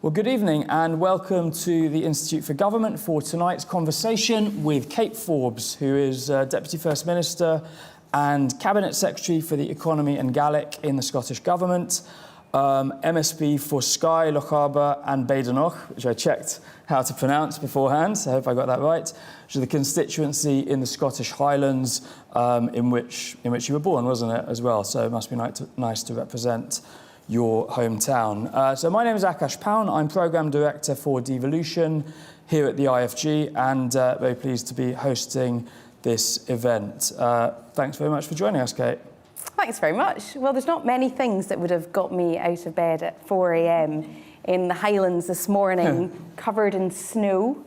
Well, good evening and welcome to the Institute for Government for tonight's conversation with Kate Forbes, who is Deputy First Minister and Cabinet Secretary for the Economy and Gaelic in the Scottish Government, MSP for Skye, Lochaber and Badenoch, which I checked how to pronounce beforehand, so I hope I got that right, which is the constituency in the Scottish Highlands in which you were born, wasn't it, as well? So it must be nice to represent your hometown. So my name is Akash Paun. I'm Programme Director for Devolution here at the IFG and very pleased to be hosting this event. Thanks very much for joining us, Kate. Thanks very much. Well, there's not many things that would have got me out of bed at 4 a.m. in the Highlands this morning, covered in snow,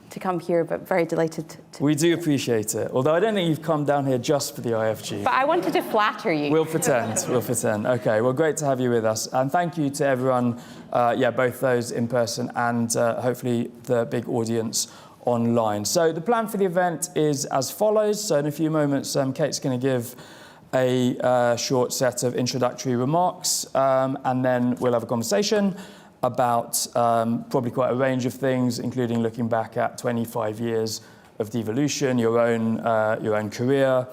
to come here, but very delighted to... We do appreciate it, although I don't think you've come down here just for the IFG. But I wanted to flatter you. We'll pretend. Okay, well, great to have you with us. And thank you to everyone, both those in person and hopefully the big audience online. So the plan for the event is as follows. So in a few moments, Kate's going to give a short set of introductory remarks, and then we'll have a conversation about probably quite a range of things, including looking back at 25 years of devolution, your own career,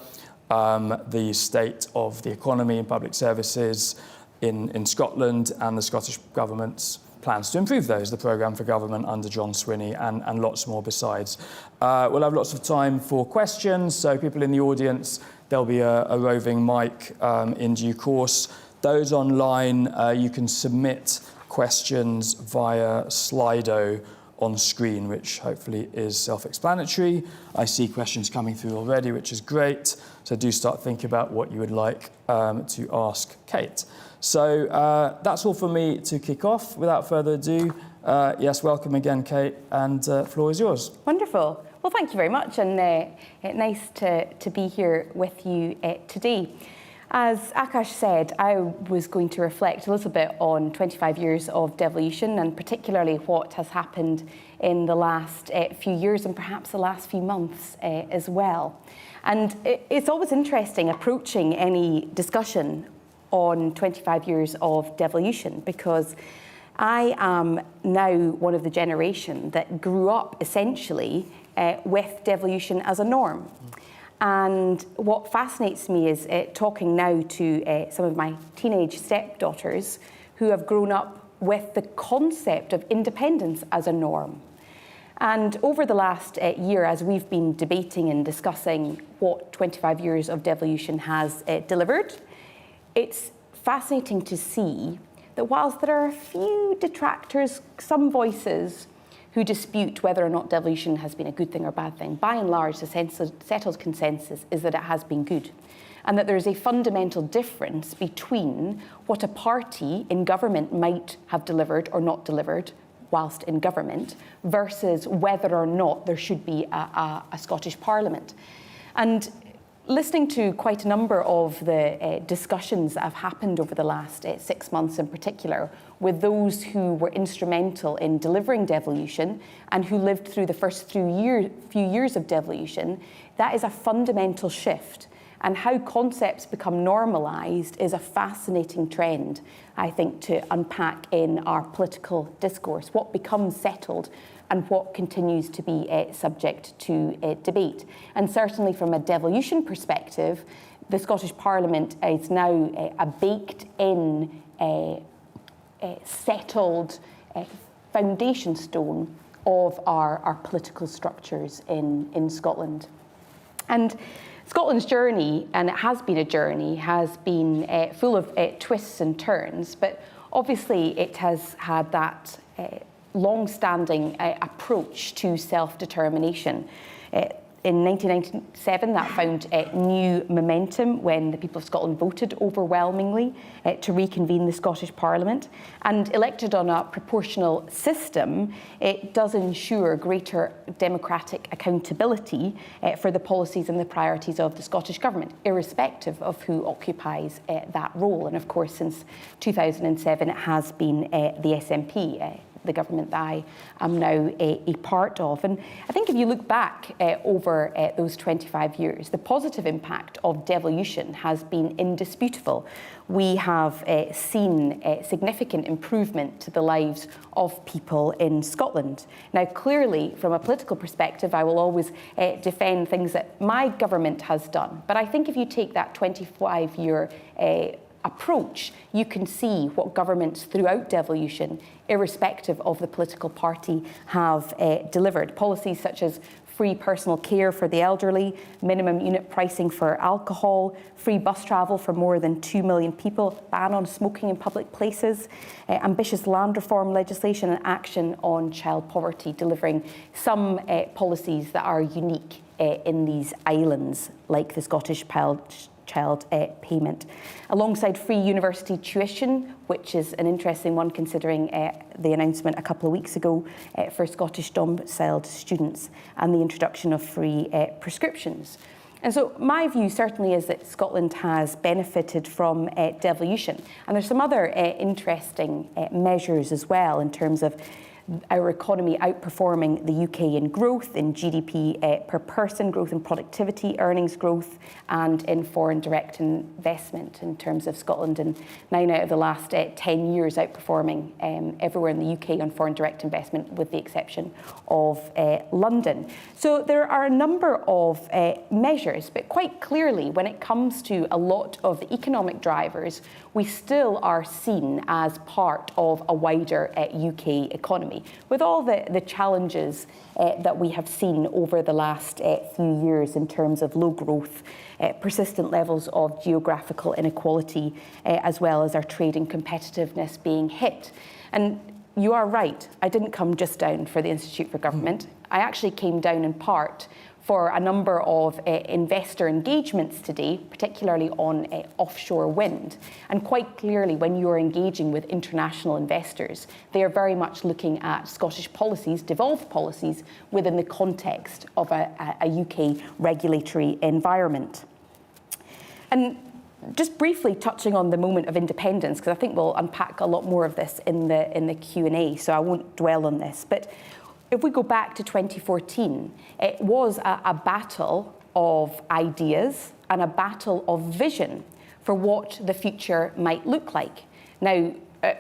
the state of the economy and public services in Scotland, and the Scottish Government's plans to improve those, the programme for government under John Swinney, and lots more besides. We'll have lots of time for questions, so people in the audience, there'll be a roving mic in due course. Those online, you can submit questions via Slido on screen, which hopefully is self-explanatory. I see questions coming through already, which is great. So do start thinking about what you would like to ask Kate. So that's all from me to kick off. Without further ado, yes, welcome again, Kate, and the floor is yours. Wonderful. Well, thank you very much, and nice to be here with you today. As Akash said, I was going to reflect a little bit on 25 years of devolution and particularly what has happened in the last few years and perhaps the last few months as well. And it's always interesting approaching any discussion on 25 years of devolution because I am now one of the generation that grew up essentially with devolution as a norm. And what fascinates me is talking now to some of my teenage stepdaughters who have grown up with the concept of independence as a norm. And over the last year, as we've been debating and discussing what 25 years of devolution has delivered, it's fascinating to see that whilst there are a few detractors, some voices who dispute whether or not devolution has been a good thing or a bad thing, by and large, the settled consensus is that it has been good, and that there is a fundamental difference between what a party in government might have delivered or not delivered whilst in government versus whether or not there should be a Scottish Parliament. And listening to quite a number of the discussions that have happened over the last 6 months in particular, with those who were instrumental in delivering devolution and who lived through the first few years of devolution, that is a fundamental shift. And how concepts become normalised is a fascinating trend, I think, to unpack in our political discourse. What becomes settled and what continues to be subject to debate. And certainly from a devolution perspective, the Scottish Parliament is now a baked-in, settled foundation stone of our political structures in Scotland. And Scotland's journey, and it has been a journey, has been full of twists and turns, but obviously it has had that long-standing approach to self-determination. In 1997, that found new momentum when the people of Scotland voted overwhelmingly to reconvene the Scottish Parliament. And elected on a proportional system, it does ensure greater democratic accountability for the policies and the priorities of the Scottish Government, irrespective of who occupies that role. And of course, since 2007, it has been the SNP, the government that I am now a part of. And I think if you look back over those 25 years, the positive impact of devolution has been indisputable. We have seen significant improvement to the lives of people in Scotland. Now, clearly, from a political perspective, I will always defend things that my government has done. But I think if you take that 25-year approach, you can see what governments throughout devolution, irrespective of the political party, have delivered. Policies such as free personal care for the elderly, minimum unit pricing for alcohol, free bus travel for more than 2 million people, ban on smoking in public places, ambitious land reform legislation and action on child poverty, delivering some policies that are unique in these islands, like the Scottish child payment. Alongside free university tuition, which is an interesting one considering the announcement a couple of weeks ago for Scottish domiciled students, and the introduction of free prescriptions. And so my view certainly is that Scotland has benefited from devolution. And there's some other interesting measures as well in terms of our economy outperforming the UK in growth, in GDP per person growth, in productivity, earnings growth, and in foreign direct investment, in terms of Scotland in 9 out of the last 10 years outperforming everywhere in the UK on foreign direct investment, with the exception of London. So there are a number of measures, but quite clearly when it comes to a lot of the economic drivers, we still are seen as part of a wider UK economy, with all the challenges that we have seen over the last few years in terms of low growth, persistent levels of geographical inequality, as well as our trade and competitiveness being hit. And you are right, I didn't come just down for the Institute for Government. I actually came down in part for a number of investor engagements today, particularly on offshore wind. And quite clearly, when you're engaging with international investors, they are very much looking at Scottish policies, devolved policies, within the context of a UK regulatory environment. And just briefly touching on the moment of independence, because I think we'll unpack a lot more of this in the Q&A, so I won't dwell on this. But if we go back to 2014, it was a battle of ideas and a battle of vision for what the future might look like. Now,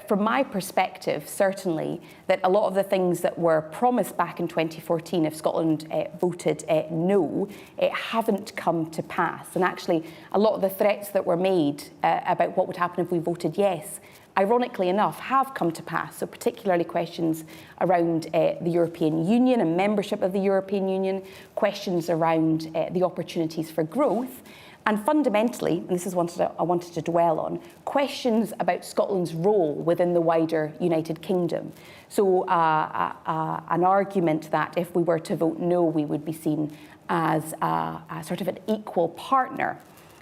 from my perspective, certainly, that a lot of the things that were promised back in 2014, if Scotland voted no, haven't come to pass. And actually, a lot of the threats that were made about what would happen if we voted yes, ironically enough, have come to pass. So particularly questions around the European Union and membership of the European Union, questions around the opportunities for growth, and fundamentally, and this is what I wanted to dwell on, questions about Scotland's role within the wider United Kingdom. So an argument that if we were to vote no, we would be seen as a sort of an equal partner,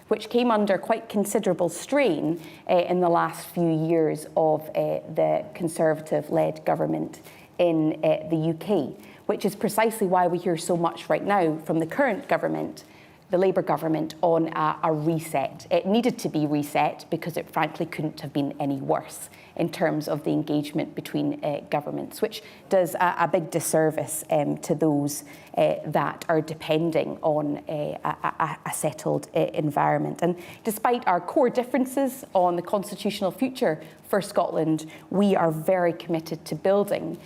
which came under quite considerable strain in the last few years of the Conservative-led government in the UK, which is precisely why we hear so much right now from the current government, the Labour government, on a reset. It needed to be reset because it frankly couldn't have been any worse in terms of the engagement between governments, which does a big disservice to those that are depending on a settled environment. And despite our core differences on the constitutional future for Scotland, we are very committed to building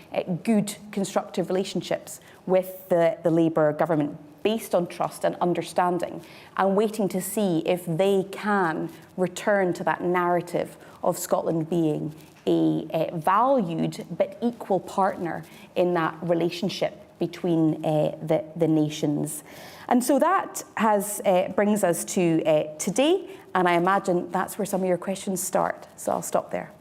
good, constructive relationships with the Labour government, based on trust and understanding, and waiting to see if they can return to that narrative of Scotland being a valued but equal partner in that relationship between the nations. And so that brings us to today, and I imagine that's where some of your questions start. So I'll stop there.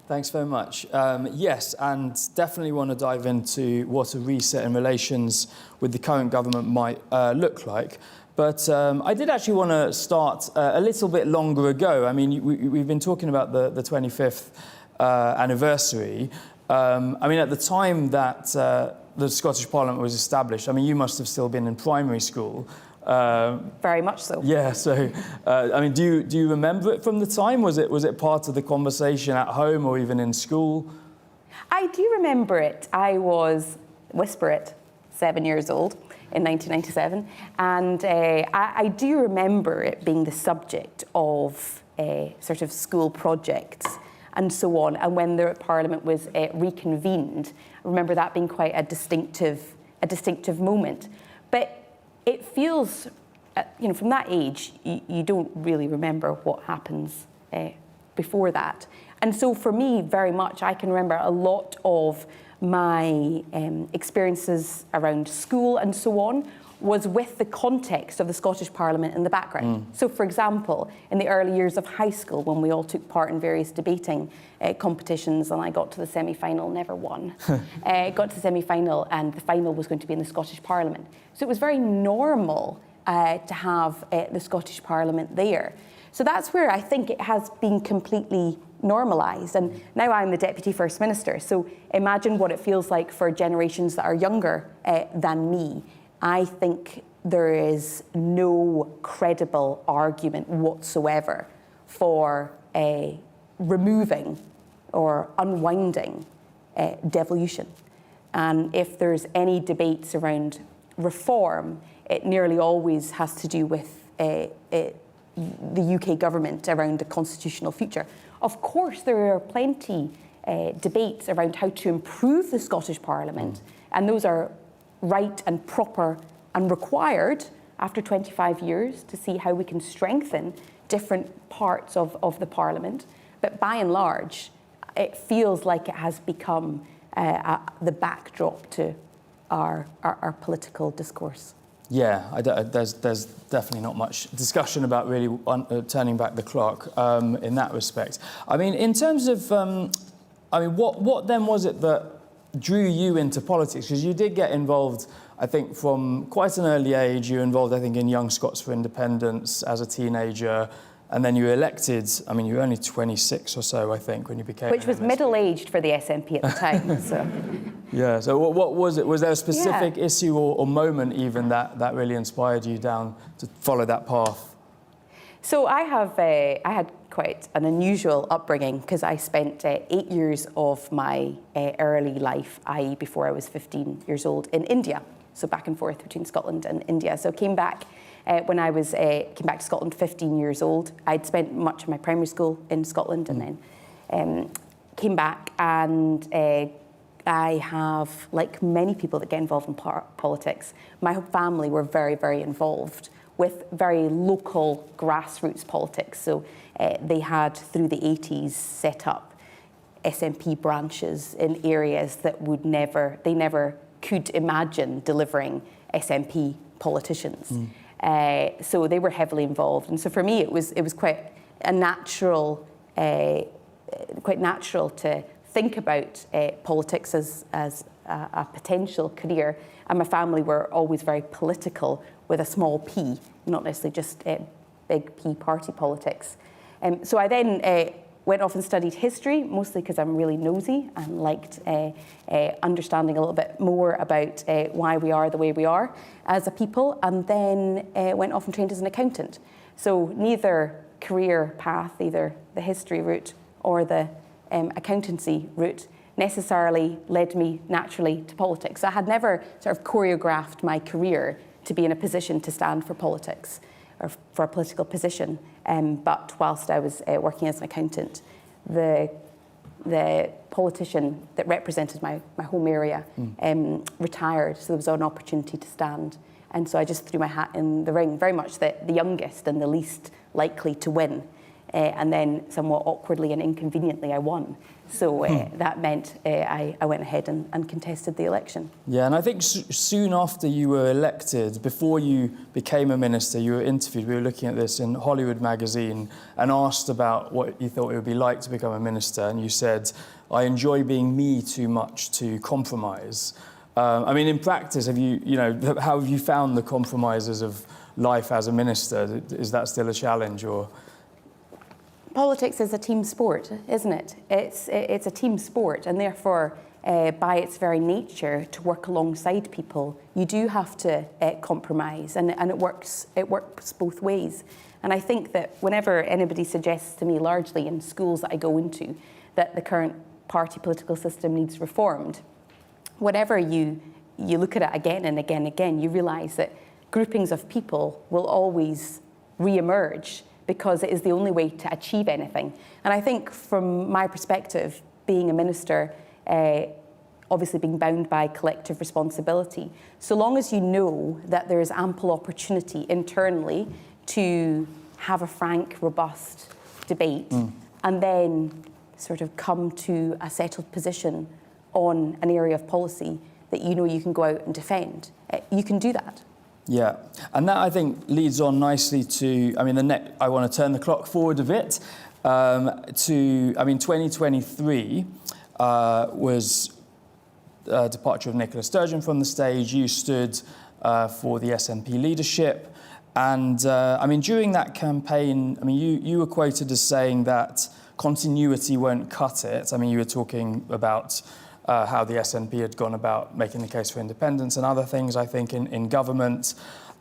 Thanks very much. Yes, and definitely want to dive into what a reset in relations with the current government might look like. But I did actually want to start a little bit longer ago. I mean, we've been talking about the 25th anniversary. I mean, at the time that the Scottish Parliament was established, I mean, you must have still been in primary school. Very much so. Yeah. So, I mean, do you remember it from the time? Was it part of the conversation at home or even in school? I do remember it. I was, whisper it, 7 years old in 1997. And I do remember it being the subject of sort of school projects and so on. And when the Parliament was reconvened, I remember that being quite a distinctive moment. But it feels, from that age, you don't really remember what happens before that. And so for me, very much, I can remember a lot of my experiences around school and so on was with the context of the Scottish Parliament in the background. So, for example, in the early years of high school, when we all took part in various debating competitions, and I got to the semi-final, never won, got to the semi-final, and the final was going to be in the Scottish Parliament. So it was very normal to have the Scottish Parliament there. So that's where I think it has been completely normalised. And now I'm the Deputy First Minister, so imagine what it feels like for generations that are younger than me. I think there is no credible argument whatsoever for removing or unwinding devolution. And if there's any debates around reform, it nearly always has to do with the UK government around the constitutional future. Of course, there are plenty debates around how to improve the Scottish Parliament, and those are right and proper and required after 25 years to see how we can strengthen different parts of the Parliament. But by and large, it feels like it has become the backdrop to our political discourse. Yeah, there's definitely not much discussion about really turning back the clock in that respect. I mean, in terms of, what then was it that drew you into politics? Because you did get involved, I think, from quite an early age. You were involved, I think, in Young Scots for Independence as a teenager, and then you were elected. I mean, you were only 26 or so, I think, when you became Which was middle-aged for the SNP at the time. So. Yeah, so what was it? Was there a specific issue or moment even that really inspired you down to follow that path? So I had quite an unusual upbringing because I spent 8 years of my early life, i.e. before I was 15 years old, in India. So back and forth between Scotland and India. So came back when I was came back to Scotland 15 years old. I'd spent much of my primary school in Scotland and then came back, and I have, like many people that get involved in politics, my family were very, very involved with very local grassroots politics. So they had, through the 80s, set up SNP branches in areas that they never could imagine delivering SNP politicians. So they were heavily involved. And so for me, it was quite natural to think about politics as a potential career. And my family were always very political with a small p, not necessarily just big P party politics. So I then went off and studied history, mostly because I'm really nosy and liked understanding a little bit more about why we are the way we are as a people, and then went off and trained as an accountant. So neither career path, either the history route or the accountancy route, necessarily led me naturally to politics. I had never sort of choreographed my career to be in a position to stand for politics or for a political position. But whilst I was working as an accountant, the politician that represented my home area retired, so there was an opportunity to stand. And so I just threw my hat in the ring, very much the youngest and the least likely to win. And then somewhat awkwardly and inconveniently, I won. So that meant I went ahead and contested the election. Yeah, and I think soon after you were elected, before you became a minister, you were interviewed. We were looking at this in Hollywood magazine and asked about what you thought it would be like to become a minister. And you said, "I enjoy being me too much to compromise." I mean, in practice, how have you found the compromises of life as a minister? Is that still a challenge, or...? Politics is a team sport, isn't it? It's a team sport, and therefore, by its very nature, to work alongside people, you do have to compromise, and it works both ways. And I think that whenever anybody suggests to me, largely in schools that I go into, that the current party political system needs reformed, whenever you look at it again and again and again, you realise that groupings of people will always re-emerge because it is the only way to achieve anything. And I think from my perspective, being a minister, obviously being bound by collective responsibility, so long as you know that there is ample opportunity internally to have a frank, robust debate and then sort of come to a settled position on an area of policy that you know you can go out and defend, you can do that. Yeah, and that I think leads on nicely to, I want to turn the clock forward a bit to, 2023 was departure of Nicola Sturgeon from the stage. You stood for the SNP leadership. And during that campaign, you were quoted as saying that continuity won't cut it. You were talking about how the SNP had gone about making the case for independence and other things, I think, in government.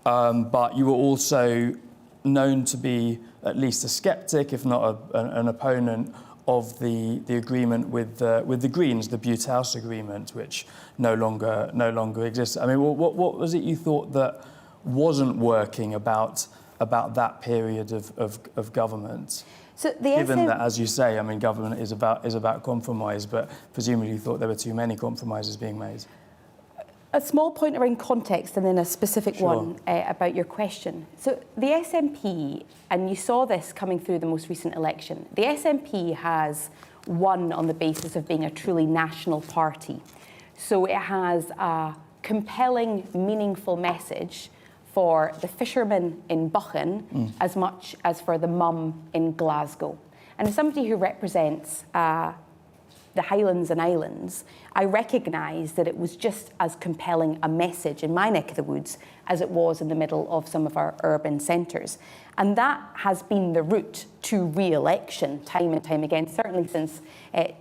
But you were also known to be at least a sceptic, if not an opponent, of the agreement with the Greens, the Butte House agreement, which no longer exists. What was it you thought that wasn't working about that period of government? So given that, as you say, government is about compromise, but presumably you thought there were too many compromises being made. A small point around context and then a specific Sure. one about your question. So the SNP, and you saw this coming through the most recent election, the SNP has won on the basis of being a truly national party. So it has a compelling, meaningful message for the fishermen in Buchan as much as for the mum in Glasgow. And as somebody who represents the Highlands and Islands, I recognise that it was just as compelling a message in my neck of the woods as it was in the middle of some of our urban centres. And that has been the route to re-election time and time again, certainly since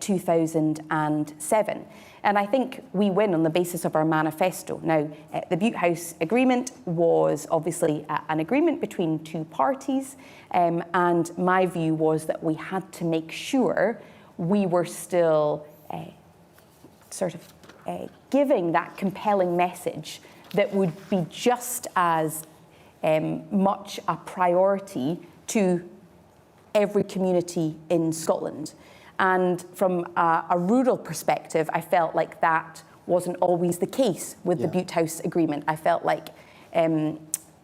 2007. And I think we win on the basis of our manifesto. Now, the Butte House agreement was obviously an agreement between two parties, and my view was that we had to make sure we were still giving that compelling message that would be just as much a priority to every community in Scotland. And from a rural perspective, I felt like that wasn't always the case with the Butte House agreement. I felt like in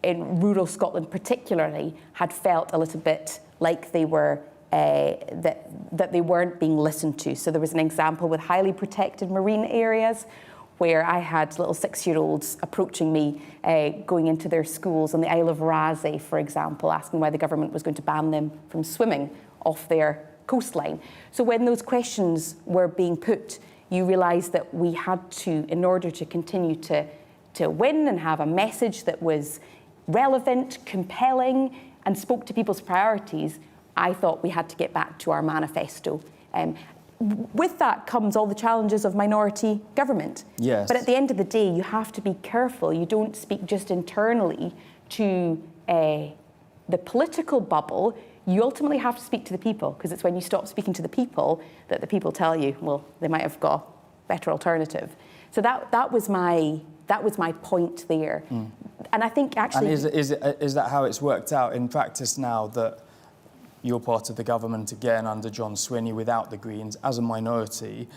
rural Scotland particularly had felt a little bit like they were that they weren't being listened to. So there was an example with highly protected marine areas where I had little 6-year-olds approaching me going into their schools on the Isle of Raasay, for example, asking why the government was going to ban them from swimming off their coastline. So when those questions were being put, you realised that we had to, in order to continue to win and have a message that was relevant, compelling, and spoke to people's priorities, I thought we had to get back to our manifesto. With that comes all the challenges of minority government. Yes. But at the end of the day, you have to be careful. You don't speak just internally to the political bubble. You ultimately have to speak to the people, because it's when you stop speaking to the people that the people tell you, well, they might have got a better alternative. So that was my point there. And I think actually... And is that how it's worked out in practice now, that you're part of the government again under John Swinney without the Greens as a minority?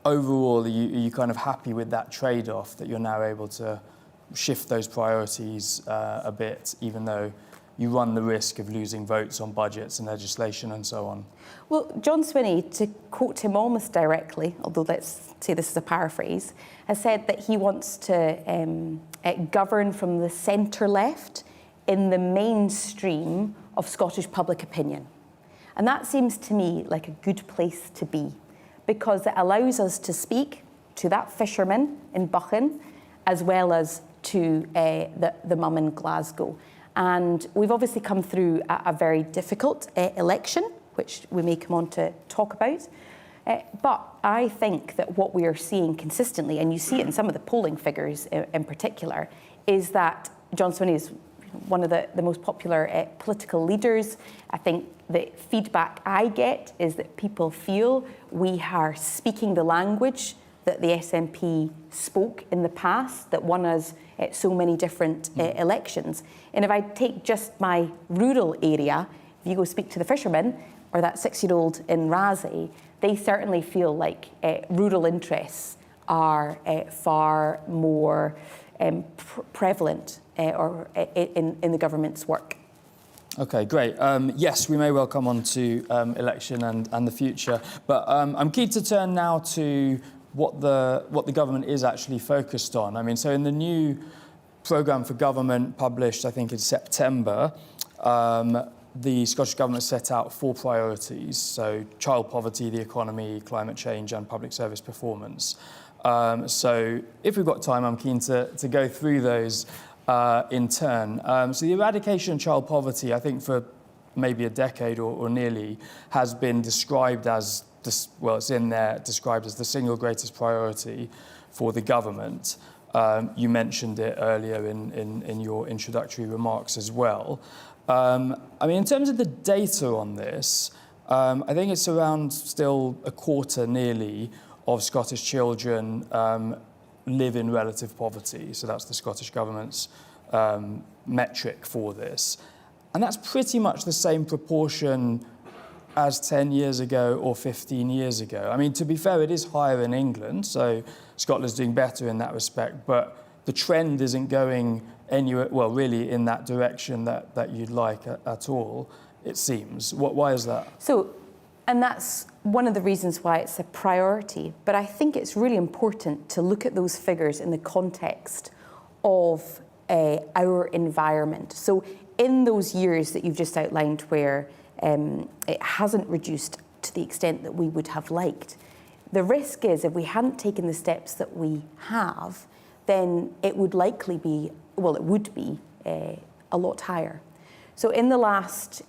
Overall, are you kind of happy with that trade-off, that you're now able to shift those priorities a bit, even though you run the risk of losing votes on budgets and legislation and so on? Well, John Swinney, to quote him almost directly, although let's say this is a paraphrase, has said that he wants to govern from the centre-left in the mainstream of Scottish public opinion. And that seems to me like a good place to be, because it allows us to speak to that fisherman in Buchan as well as to the mum in Glasgow. And we've obviously come through a very difficult election, which we may come on to talk about. But I think that what we are seeing consistently, and you see it in some of the polling figures in particular, is that John Swinney is one of the most popular political leaders. I think the feedback I get is that people feel we are speaking the language that the SNP spoke in the past, that won us so many different elections. And if I take just my rural area, if you go speak to the fishermen or that 6-year-old in Razi, they certainly feel like rural interests are far more prevalent in the government's work. Okay, great. Yes, we may well come on to election and the future, but I'm keen to turn now to what the government is actually focused on. I mean, so in the new programme for government published, I think in September, the Scottish Government set out 4 priorities, so child poverty, the economy, climate change and public service performance. So if we've got time, I'm keen to go through those in turn. So the eradication of child poverty, I think for maybe a decade or nearly, has been described as, it's in there, described as the single greatest priority for the government. You mentioned it earlier in your introductory remarks as well. I mean, in terms of the data on this, I think it's around still a quarter nearly of Scottish children live in relative poverty. So that's the Scottish Government's metric for this. And that's pretty much the same proportion as 10 years ago or 15 years ago. I mean, to be fair, it is higher in England, so Scotland's doing better in that respect, but the trend isn't going anywhere, well, really in that direction that you'd like at all, it seems. Why is that? And that's one of the reasons why it's a priority. But I think it's really important to look at those figures in the context of our environment. So in those years that you've just outlined where it hasn't reduced to the extent that we would have liked, the risk is if we hadn't taken the steps that we have, then it would likely be, well, it would be a lot higher. So in the last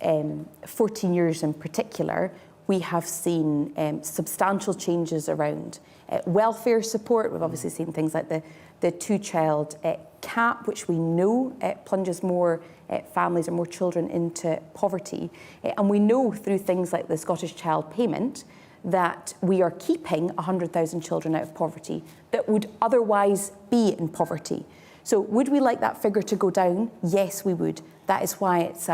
14 years in particular, we have seen substantial changes around welfare support. We've obviously seen things like the 2-child cap, which we know plunges more families or more children into poverty. And we know through things like the Scottish Child Payment that we are keeping 100,000 children out of poverty that would otherwise be in poverty. So would we like that figure to go down? Yes, we would. That is why it's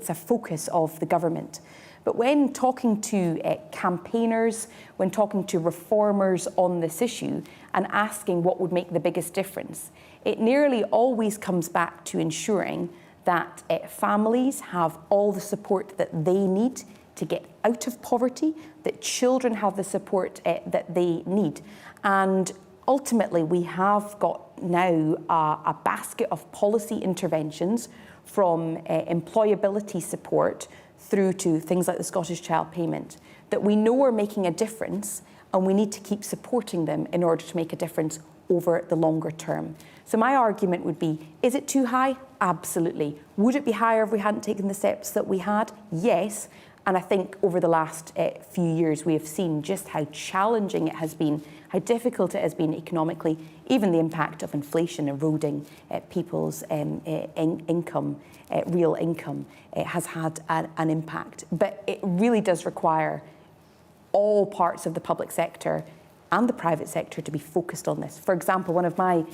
a focus of the government. But when talking to campaigners, when talking to reformers on this issue and asking what would make the biggest difference, it nearly always comes back to ensuring that families have all the support that they need to get out of poverty, that children have the support that they need. And ultimately, we have got now a basket of policy interventions from employability support through to things like the Scottish Child Payment that we know are making a difference, and we need to keep supporting them in order to make a difference over the longer term. So my argument would be, is it too high? Absolutely. Would it be higher if we hadn't taken the steps that we had? Yes. And I think over the last few years, we have seen just how challenging it has been, how difficult it has been economically, even the impact of inflation eroding people's income, real income, has had an impact. But it really does require all parts of the public sector and the private sector to be focused on this. For example, one of my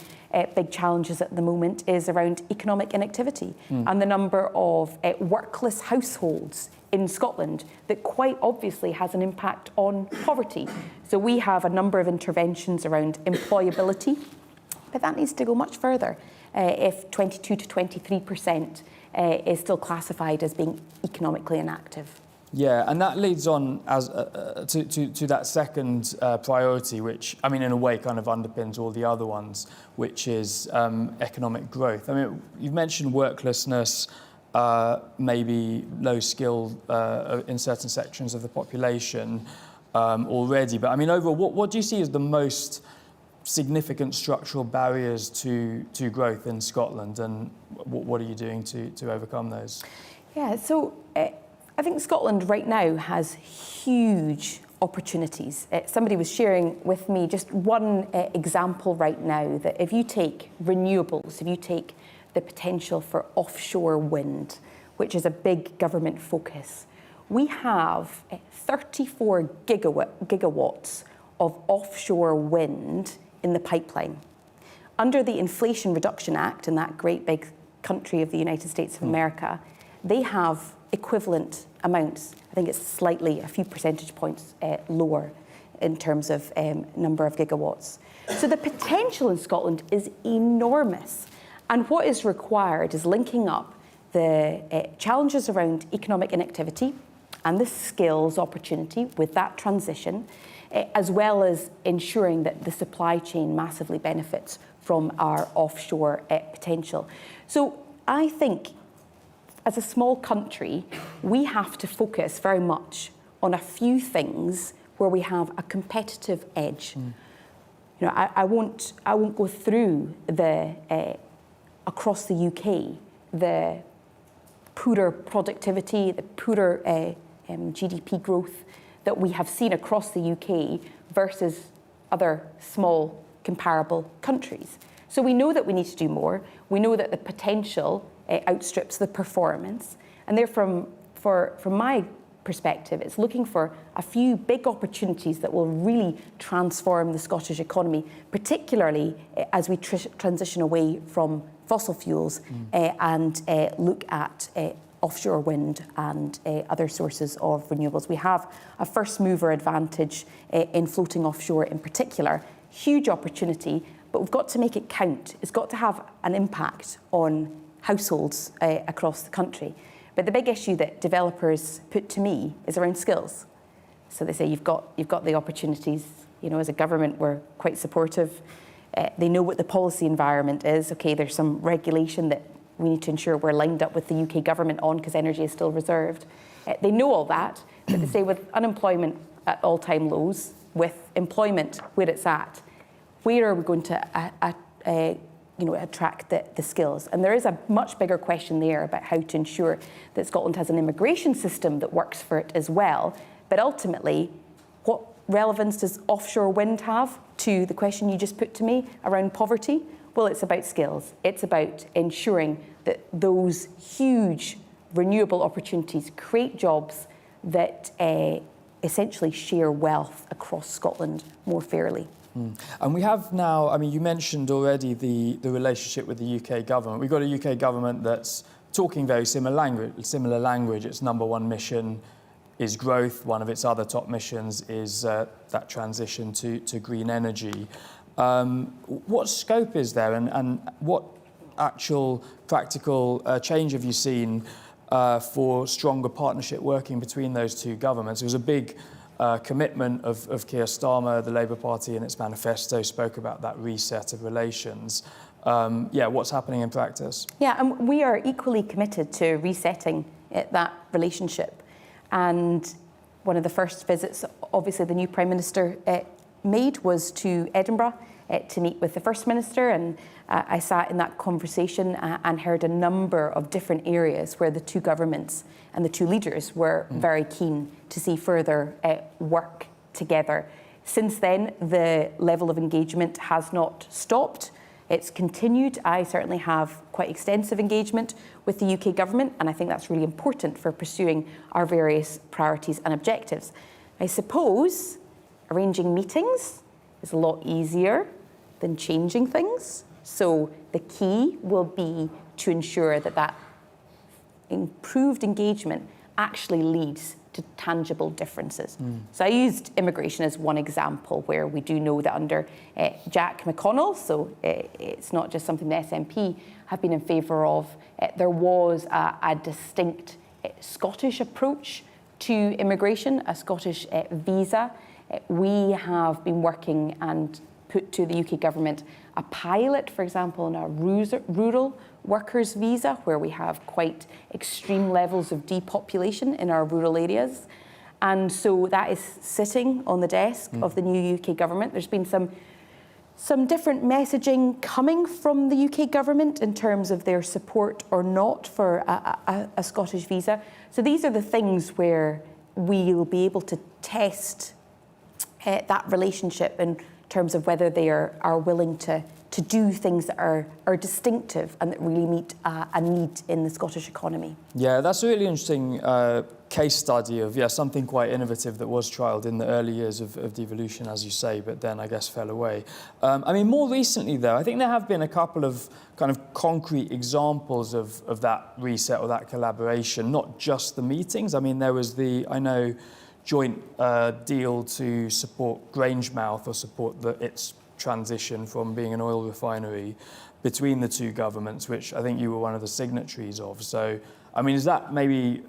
big challenges at the moment is around economic inactivity and the number of workless households in Scotland that quite obviously has an impact on poverty. So we have a number of interventions around employability, but that needs to go much further if 22 to 23% is still classified as being economically inactive. Yeah, and that leads on as to that second priority, which, I mean, in a way kind of underpins all the other ones, which is economic growth. I mean, you've mentioned worklessness, maybe low skill in certain sections of the population already. But I mean, overall, what do you see as the most significant structural barriers to growth in Scotland, and what are you doing to overcome those? Yeah, so I think Scotland right now has huge opportunities. Somebody was sharing with me just one example right now, that if you take renewables, if you take the potential for offshore wind, which is a big government focus. We have 34 gigawatts of offshore wind in the pipeline. Under the Inflation Reduction Act in that great big country of the United States of America, they have equivalent amounts. I think it's slightly, a few percentage points lower in terms of number of gigawatts. So the potential in Scotland is enormous. And what is required is linking up the challenges around economic inactivity and the skills opportunity with that transition, as well as ensuring that the supply chain massively benefits from our offshore potential. So I think as a small country, we have to focus very much on a few things where we have a competitive edge. You know, I won't go through the across the UK the poorer productivity, the poorer GDP growth that we have seen across the UK versus other small comparable countries. So we know that we need to do more. We know that the potential outstrips the performance. And therefore, from my perspective, it's looking for a few big opportunities that will really transform the Scottish economy, particularly as we transition away from fossil fuels and look at offshore wind and other sources of renewables. We have a first mover advantage in floating offshore in particular, huge opportunity, but we've got to make it count. It's got to have an impact on households across the country. But the big issue that developers put to me is around skills. So they say you've got the opportunities. You know, as a government, we're quite supportive. They know what the policy environment is. Okay, there's some regulation that we need to ensure we're lined up with the UK government on because energy is still reserved. They know all that, but they say with unemployment at all-time lows, with employment where it's at, where are we going to attract the skills? And there is a much bigger question there about how to ensure that Scotland has an immigration system that works for it as well. But ultimately, what relevance does offshore wind have to the question you just put to me around poverty? Well, it's about skills. It's about ensuring that those huge renewable opportunities create jobs that essentially share wealth across Scotland more fairly. And we have now, I mean, you mentioned already the relationship with the UK government. We've got a UK government that's talking very similar language. Its number one mission is growth. One of its other top missions is that transition to green energy. What scope is there and what actual practical change have you seen for stronger partnership working between those two governments? It was a big commitment of Keir Starmer. The Labour Party in its manifesto spoke about that reset of relations. What's happening in practice? Yeah, and we are equally committed to resetting that relationship. And one of the first visits, obviously, the new Prime Minister made was to Edinburgh to meet with the First Minister, and I sat in that conversation and heard a number of different areas where the two governments and the two leaders were very keen to see further work together. Since then, the level of engagement has not stopped. It's continued. I certainly have quite extensive engagement with the UK government, and I think that's really important for pursuing our various priorities and objectives. I suppose arranging meetings is a lot easier than changing things. So the key will be to ensure that that improved engagement actually leads to tangible differences. So I used immigration as one example where we do know that under Jack McConnell, so it's not just something the SNP have been in favour of, there was a distinct Scottish approach to immigration, a Scottish visa. We have been working and put to the UK government a pilot, for example, on a rural workers visa, where we have quite extreme levels of depopulation in our rural areas. And so that is sitting on the desk of the new UK government. There's been some different messaging coming from the UK government in terms of their support or not for a Scottish visa. So these are the things where we'll be able to test that relationship and terms of whether they are willing to do things that are distinctive and that really meet a need in the Scottish economy. Yeah, that's a really interesting case study of something quite innovative that was trialled in the early years of devolution, as you say, but then I guess fell away. I mean, more recently, though, I think there have been a couple of kind of concrete examples of that reset or that collaboration, not just the meetings. I mean, there was joint deal to support Grangemouth or support its transition from being an oil refinery between the two governments, which I think you were one of the signatories of. So, I mean, is that maybe,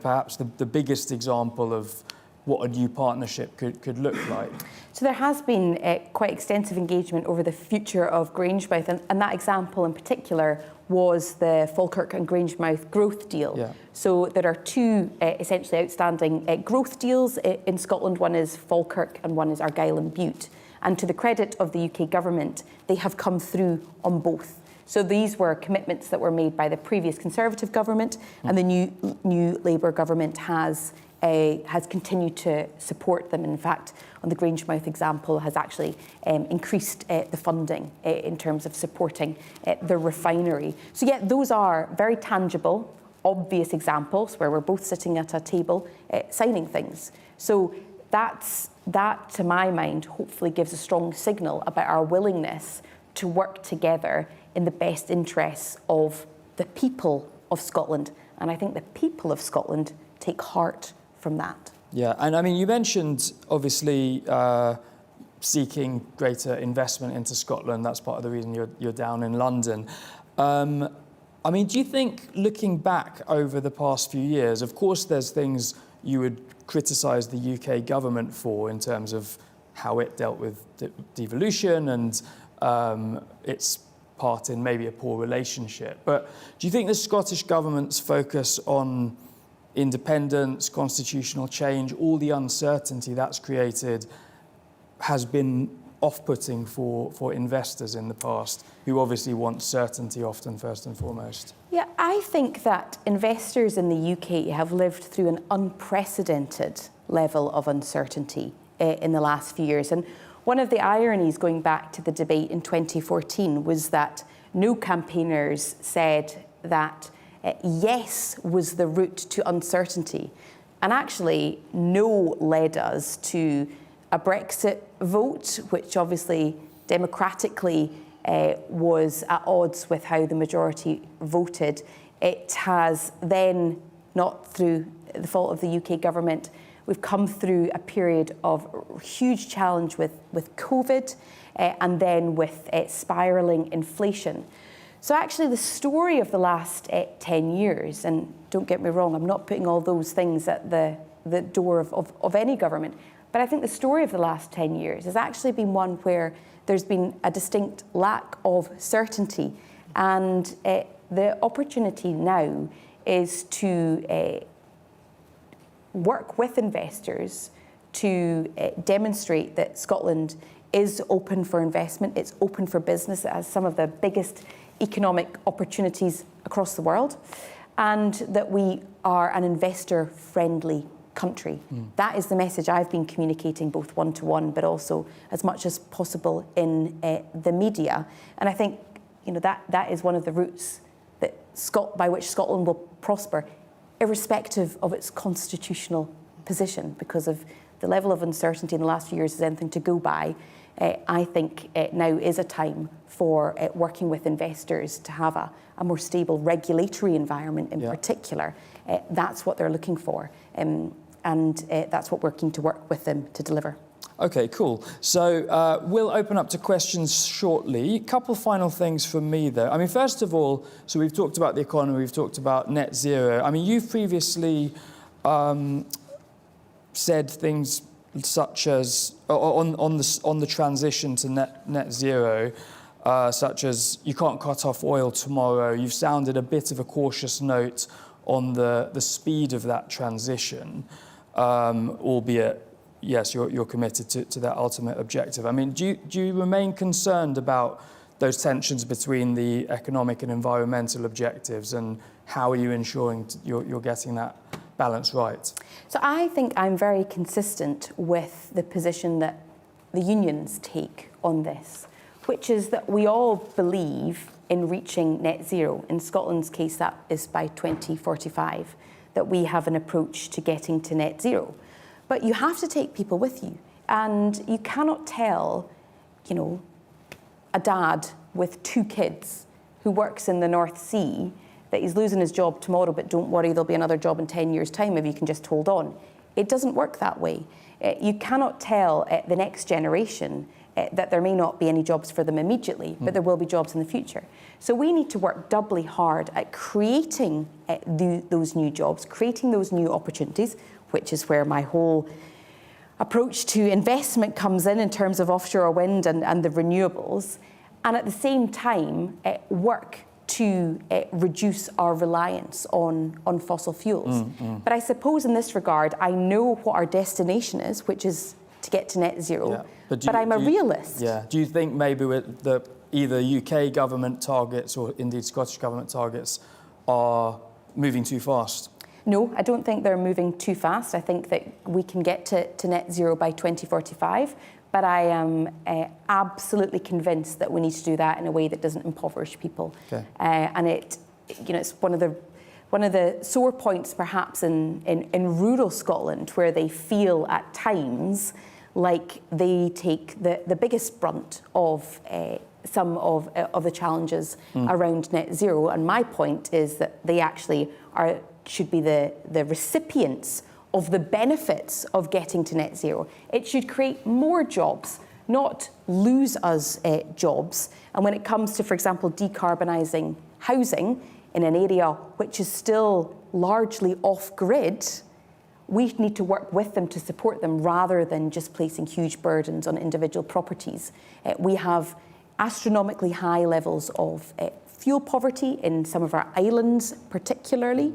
perhaps the biggest example of what a new partnership could look like? So there has been quite extensive engagement over the future of Grangemouth, and that example in particular was the Falkirk and Grangemouth growth deal. Yeah. So there are two essentially outstanding growth deals in Scotland. One is Falkirk and one is Argyll and Bute. And to the credit of the UK government, they have come through on both. So these were commitments that were made by the previous Conservative government, and the new Labour government has continued to support them. In fact, on the Grangemouth example, has actually increased the funding in terms of supporting the refinery. So yeah, those are very tangible, obvious examples where we're both sitting at a table signing things. So that, to my mind, hopefully gives a strong signal about our willingness to work together in the best interests of the people of Scotland. And I think the people of Scotland take heart from that. Yeah, and I mean, you mentioned, obviously, seeking greater investment into Scotland. That's part of the reason you're down in London. I mean, do you think, looking back over the past few years, of course there's things you would criticise the UK government for in terms of how it dealt with devolution and its part in maybe a poor relationship. But do you think the Scottish government's focus on independence, constitutional change, all the uncertainty that's created has been off-putting for investors in the past, who obviously want certainty often first and foremost? Yeah, I think that investors in the UK have lived through an unprecedented level of uncertainty in the last few years. And one of the ironies going back to the debate in 2014 was that no campaigners said that yes was the route to uncertainty. And actually, no led us to a Brexit vote, which obviously democratically was at odds with how the majority voted. It has then, not through the fault of the UK government, we've come through a period of huge challenge with COVID and then with spiralling inflation. So actually the story of the last 10 years, and don't get me wrong, I'm not putting all those things at the door of any government, but I think the story of the last 10 years has actually been one where there's been a distinct lack of certainty. And the opportunity now is to work with investors to demonstrate that Scotland is open for investment, it's open for business, it has some of the biggest economic opportunities across the world, and that we are an investor-friendly country. That is the message I've been communicating both one-to-one, but also as much as possible in the media. And I think that is one of the routes that by which Scotland will prosper, irrespective of its constitutional position, because of the level of uncertainty in the last few years is anything to go by. I think now is a time for working with investors to have a more stable regulatory environment in particular. That's what they're looking for. And that's what we're keen to work with them to deliver. Okay, cool. So we'll open up to questions shortly. A couple final things from me, though. I mean, first of all, so we've talked about the economy, we've talked about net zero. I mean, you've previously said things such as on the transition to net zero, such as you can't cut off oil tomorrow. You've sounded a bit of a cautious note on the speed of that transition, albeit, yes, you're committed to that ultimate objective. I mean, do you remain concerned about those tensions between the economic and environmental objectives, and how are you ensuring you're getting that balance right? So I think I'm very consistent with the position that the union's take on this, which is that we all believe in reaching net zero. In Scotland's case, that is by 2045, that we have an approach to getting to net zero. But you have to take people with you, and you cannot tell, a dad with 2 kids who works in the North Sea that he's losing his job tomorrow, but don't worry, there'll be another job in 10 years' time if you can just hold on. It doesn't work that way. You cannot tell the next generation that there may not be any jobs for them immediately, but there will be jobs in the future. So we need to work doubly hard at creating those new jobs, creating those new opportunities, which is where my whole approach to investment comes in terms of offshore wind and the renewables, and at the same time work to reduce our reliance on fossil fuels. But I suppose in this regard, I know what our destination is, which is to get to net zero, yeah. but I'm a realist. Yeah. Do you think maybe with the either UK government targets or indeed Scottish government targets are moving too fast? No, I don't think they're moving too fast. I think that we can get to net zero by 2045, but I am absolutely convinced that we need to do that in a way that doesn't impoverish people. Okay. And it's one of the sore points perhaps in rural Scotland, where they feel at times like they take the biggest brunt of some of the challenges around net zero. And my point is that they actually should be the recipients of the benefits of getting to net zero. It should create more jobs, not lose us jobs. And when it comes to, for example, decarbonising housing in an area which is still largely off-grid, we need to work with them to support them rather than just placing huge burdens on individual properties. We have astronomically high levels of fuel poverty in some of our islands particularly.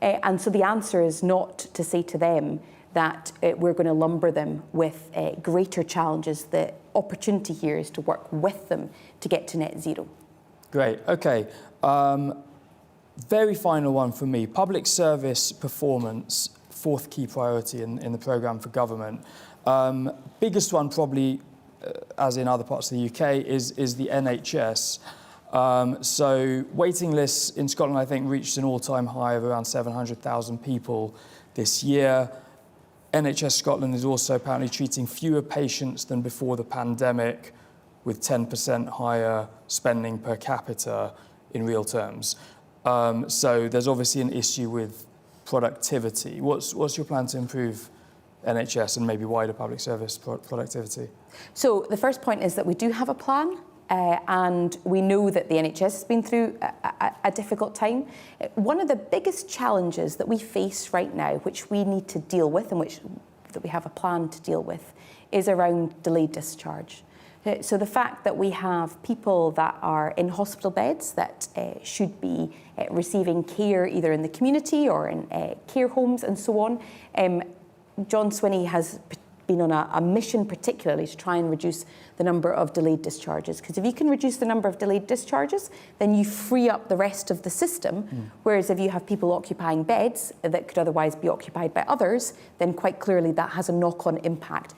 And so the answer is not to say to them that we're going to lumber them with greater challenges. The opportunity here is to work with them to get to net zero. Great, okay. Very final one for me. Public service performance, 4th key priority in the programme for government. Biggest one probably, as in other parts of the UK, is the NHS. So waiting lists in Scotland, I think, reached an all-time high of around 700,000 people this year. NHS Scotland is also apparently treating fewer patients than before the pandemic, with 10% higher spending per capita in real terms. So there's obviously an issue with productivity. What's your plan to improve NHS and maybe wider public service productivity? So the first point is that we do have a plan. And we know that the NHS has been through a difficult time. One of the biggest challenges that we face right now, which we need to deal with and that we have a plan to deal with, is around delayed discharge. So the fact that we have people that are in hospital beds that should be receiving care either in the community or in care homes and so on. John Swinney has been on a mission particularly to try and reduce the number of delayed discharges, because if you can reduce the number of delayed discharges, then you free up the rest of the system. Whereas if you have people occupying beds that could otherwise be occupied by others, then quite clearly that has a knock-on impact,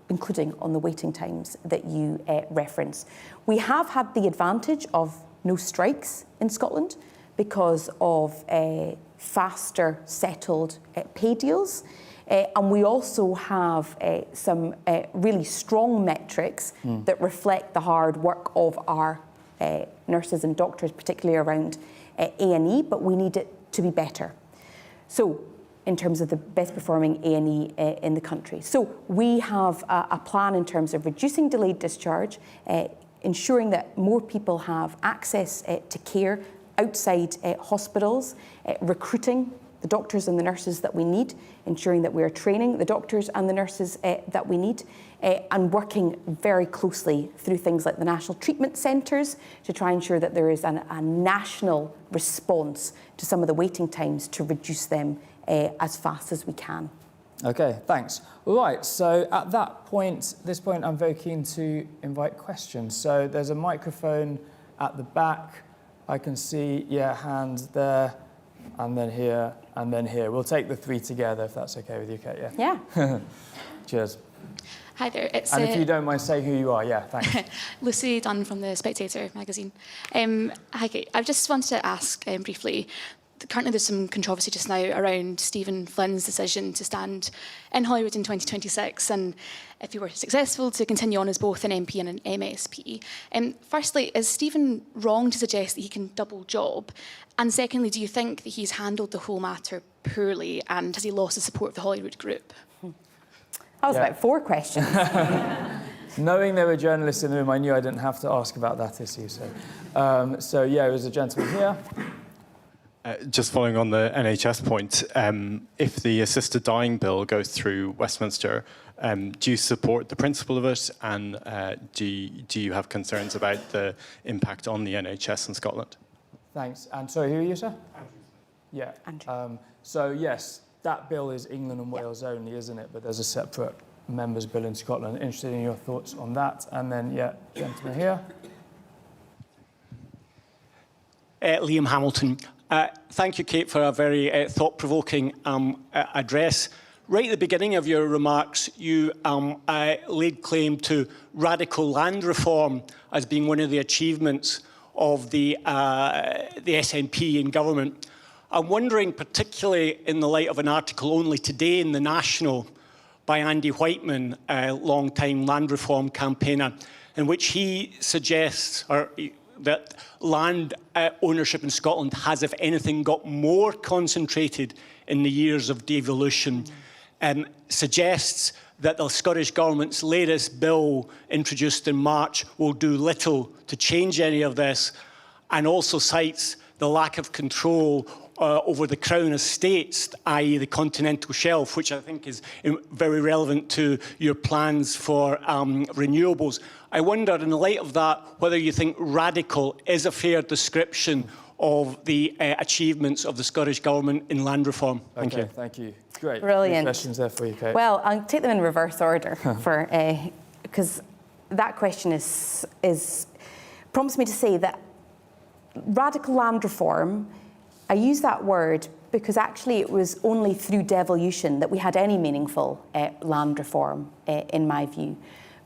including on the waiting times that you reference. We have had the advantage of no strikes in Scotland because of faster settled pay deals. And we also have some really strong metrics that reflect the hard work of our nurses and doctors, particularly around A&E, but we need it to be better. So in terms of the best performing A&E in the country. So we have a plan in terms of reducing delayed discharge, ensuring that more people have access to care outside hospitals, recruiting the doctors and the nurses that we need, ensuring that we are training the doctors and the nurses that we need, and working very closely through things like the national treatment centres to try and ensure that there is a national response to some of the waiting times to reduce them as fast as we can. Okay, thanks. Right, so at this point, I'm very keen to invite questions. So there's a microphone at the back. I can see, hand there, and then here, and then here. We'll take the 3 together, if that's okay with you, Kate, Yeah. Cheers. Hi there. It's, and if you don't mind, say who you are. Yeah, thanks. Lucy Dunn from the Spectator magazine. Hi, Kate. I just wanted to ask briefly, currently there's some controversy just now around Stephen Flynn's decision to stand in Hollywood in 2026, and if he were successful, to continue on as both an MP and an MSP. Firstly, is Stephen wrong to suggest that he can double job? And secondly, do you think that he's handled the whole matter poorly, and has he lost the support of the Hollywood group? That was about 4 questions. Knowing there were journalists in the room, I knew I didn't have to ask about that issue. So yeah, it was a gentleman here. Just following on the NHS point, if the assisted dying bill goes through Westminster, do you support the principle of it, and do you have concerns about the impact on the NHS in Scotland? Thanks. And sorry, who are you, sir? Andrew. Yeah. Andrew. So yes, that bill is England and Wales only, isn't it? But there's a separate members' bill in Scotland. Interested in your thoughts on that. And then, yeah, gentleman here. Liam Hamilton. Thank you, Kate, for a very thought-provoking address. Right at the beginning of your remarks, you laid claim to radical land reform as being one of the achievements of the SNP in government. I'm wondering, particularly in the light of an article only today in The National by Andy Whiteman, a long-time land reform campaigner, in which he suggests that land ownership in Scotland has, if anything, got more concentrated in the years of devolution, suggests that the Scottish Government's latest bill, introduced in March, will do little to change any of this, and also cites the lack of control over the Crown estates, i.e. the continental shelf, which I think is very relevant to your plans for renewables. I wonder, in the light of that, whether you think radical is a fair description of the achievements of the Scottish Government in land reform. Thank you. Thank you. Great. Brilliant. Questions there for you, Kate. Well, I'll take them in reverse order because that question prompts me to say that radical land reform, I use that word because actually it was only through devolution that we had any meaningful land reform, in my view.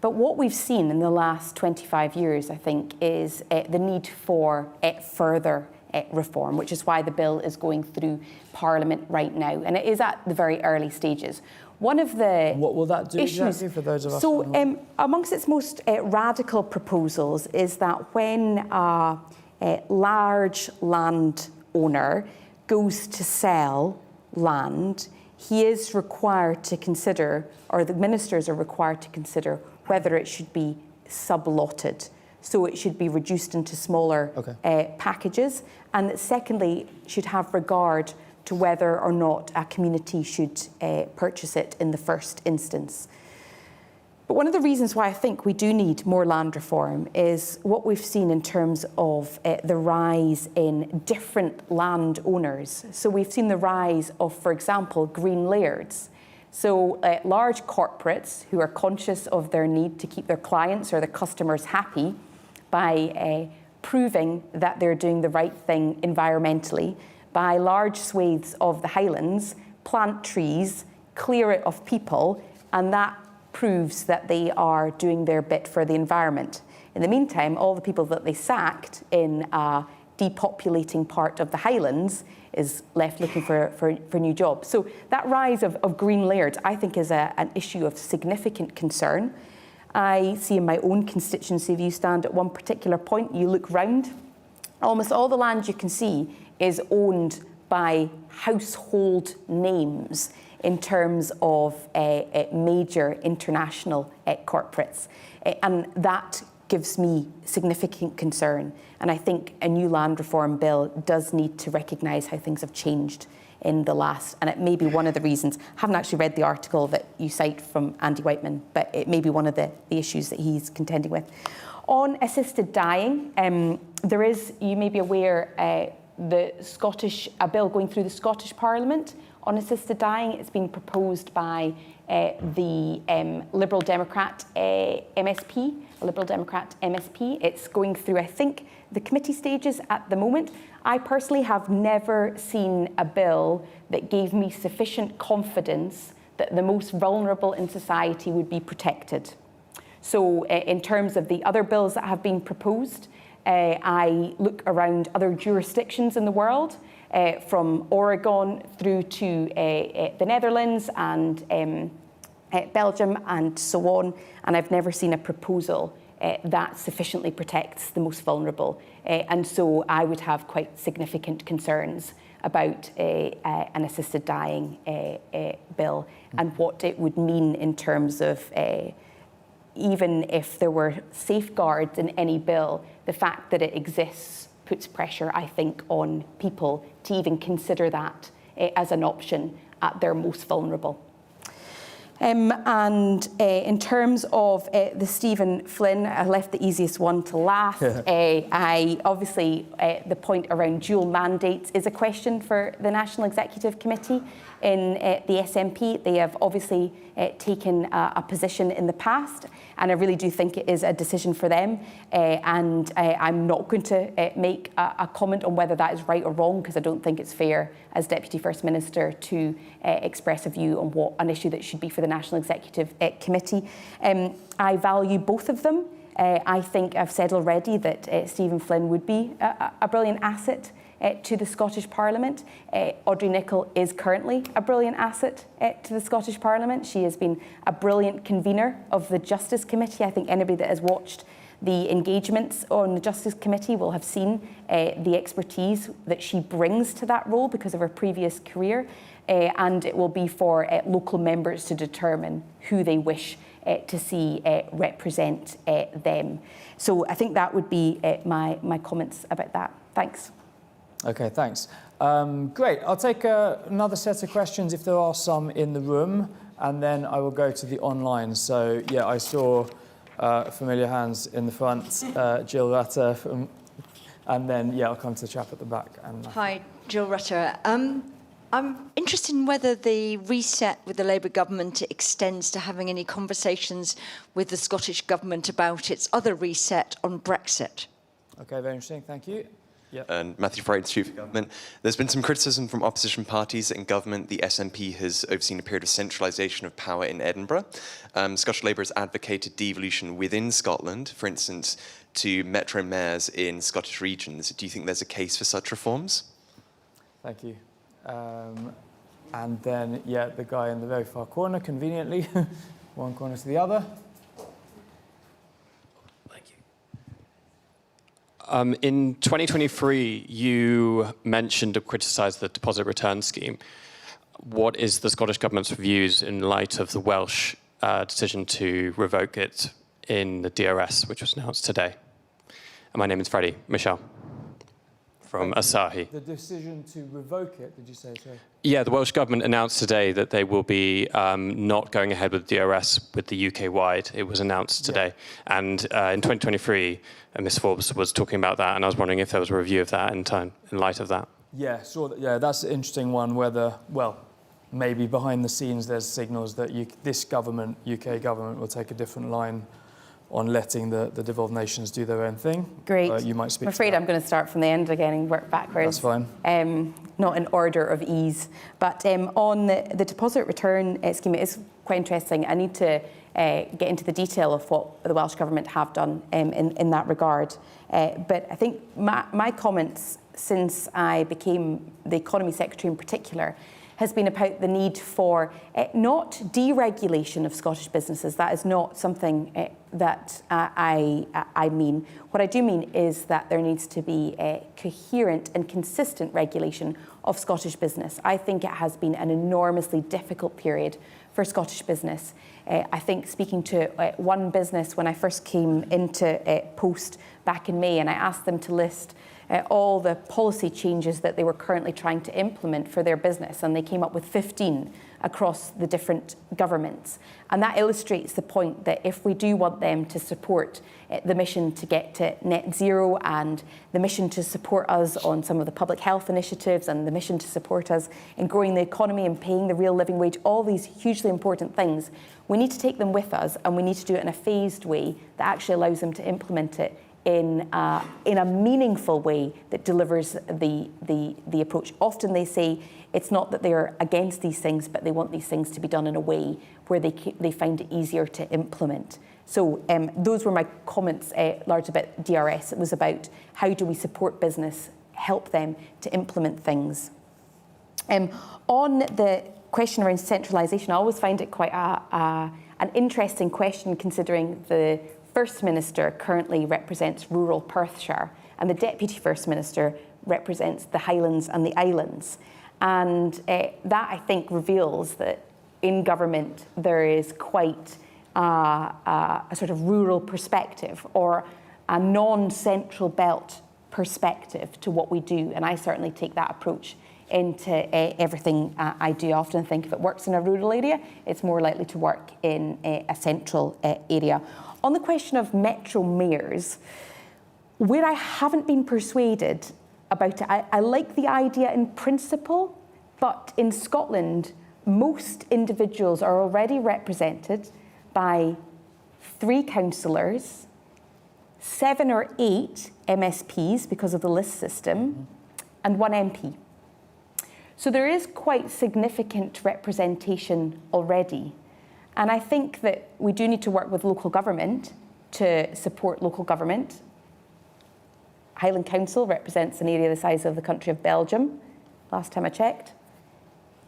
But what we've seen in the last 25 years, I think, is the need for further reform, which is why the bill is going through Parliament right now. And it is at the very early stages. One of the what will that do issues, exactly for those of us? So amongst its most radical proposals is that when a large land owner goes to sell land, he is required to consider, or the ministers are required to consider, whether it should be sublotted. So it should be reduced into smaller packages. And that secondly, should have regard to whether or not a community should purchase it in the first instance. But one of the reasons why I think we do need more land reform is what we've seen in terms of the rise in different land owners. So we've seen the rise of, for example, green lairds. So large corporates who are conscious of their need to keep their clients or their customers happy by proving that they're doing the right thing environmentally, by large swathes of the Highlands, plant trees, clear it of people, and that proves that they are doing their bit for the environment. In the meantime, all the people that they sacked in a depopulating part of the Highlands is left looking for new jobs. So that rise of green lairds, I think, is an issue of significant concern. I see in my own constituency, if you stand at one particular point, you look round, almost all the land you can see is owned by household names in terms of major international corporates. And that gives me significant concern. And I think a new land reform bill does need to recognise how things have changed in the last, and it may be one of the reasons. I haven't actually read the article that you cite from Andy Whiteman, but it may be one of the issues that he's contending with. On assisted dying, there is, you may be aware, a bill going through the Scottish Parliament on assisted dying. It's been proposed by the Liberal Democrat MSP, a Liberal Democrat MSP. It's going through, I think, the committee stages at the moment. I personally have never seen a bill that gave me sufficient confidence that the most vulnerable in society would be protected. So in terms of the other bills that have been proposed, I look around other jurisdictions in the world, from Oregon through to the Netherlands and Belgium and so on, and I've never seen a proposal that sufficiently protects the most vulnerable. And so I would have quite significant concerns about an assisted dying bill and what it would mean in terms of even if there were safeguards in any bill, the fact that it exists puts pressure, I think, on people to even consider that as an option at their most vulnerable. And in terms of the Stephen Flynn, I left the easiest one to last. I obviously, the point around dual mandates is a question for the National Executive Committee in the SNP. They have obviously taken a position in the past, and I really do think it is a decision for them. And I'm not going to make a comment on whether that is right or wrong, because I don't think it's fair as Deputy First Minister to express a view on what an issue that should be for the National Executive Committee. I value both of them. I think I've said already that Stephen Flynn would be a brilliant asset to the Scottish Parliament. Audrey Nicholl is currently a brilliant asset to the Scottish Parliament. She has been a brilliant convener of the Justice Committee. I think anybody that has watched the engagements on the Justice Committee will have seen the expertise that she brings to that role because of her previous career. And it will be for local members to determine who they wish to see represent them. So I think that would be my comments about that. Thanks. Okay, thanks. Great. I'll take another set of questions if there are some in the room, and then I will go to the online. So, yeah, I saw familiar hands in the front, Jill Rutter, and then, yeah, I'll come to the chap at the back. Hi, Jill Rutter. I'm interested in whether the reset with the Labour government extends to having any conversations with the Scottish government about its other reset on Brexit. Okay, very interesting. Thank you. Yep. And Matthew Fright, Institute for Government. There's been some criticism from opposition parties in government. The SNP has overseen a period of centralisation of power in Edinburgh. Scottish Labour has advocated devolution within Scotland, for instance, to metro mayors in Scottish regions. Do you think there's a case for such reforms? Thank you. And then, yeah, the guy in the very far corner, conveniently, one corner to the other. In 2023, you mentioned or criticised the deposit return scheme. What is the Scottish Government's views in light of the Welsh decision to revoke it in the DRS, which was announced today? And my name is Freddie Michel from Asahi. The decision to revoke it, did you say so? Yeah, the Welsh Government announced today that they will be not going ahead with DRS with the UK-wide. It was announced today. Yeah. And in 2023, Ms Forbes was talking about that, and I was wondering if there was a review of that in light of that. Yeah, sure. Yeah, that's an interesting one, whether, well, maybe behind the scenes there's signals that this government, UK government, will take a different line on letting the devolved nations do their own thing. Great. You might speak. I'm afraid I'm going to start from the end again and work backwards. That's fine. Not in order of ease. But on the deposit return scheme, it is quite interesting. I need to get into the detail of what the Welsh Government have done in that regard. But I think my comments since I became the Economy Secretary in particular has been about the need for not deregulation of Scottish businesses. That is not something that I mean. What I do mean is that there needs to be a coherent and consistent regulation of Scottish business. I think it has been an enormously difficult period for Scottish business. I think speaking to one business when I first came into post back in May, and I asked them to list all the policy changes that they were currently trying to implement for their business, and they came up with 15 across the different governments. And that illustrates the point that if we do want them to support the mission to get to net zero and the mission to support us on some of the public health initiatives and the mission to support us in growing the economy and paying the real living wage, all these hugely important things, we need to take them with us, and we need to do it in a phased way that actually allows them to implement it in a meaningful way that delivers the approach. Often they say it's not that they're against these things, but they want these things to be done in a way where they find it easier to implement. So those were my comments largely about DRS. It was about how do we support business, help them to implement things. On the question around centralisation, I always find it quite an interesting question, considering the First Minister currently represents rural Perthshire and the Deputy First Minister represents the Highlands and the Islands. And that, I think, reveals that in government there is quite a sort of rural perspective or a non-central belt perspective to what we do. And I certainly take that approach into everything I do. I often think if it works in a rural area, it's more likely to work in a central area. On the question of metro mayors, where I haven't been persuaded about it, I like the idea in principle, but in Scotland, most individuals are already represented by 3 councillors, 7 or 8 MSPs because of the list system, and 1 MP. So there is quite significant representation already. And I think that we do need to work with local government to support local government. Highland Council represents an area the size of the country of Belgium, last time I checked.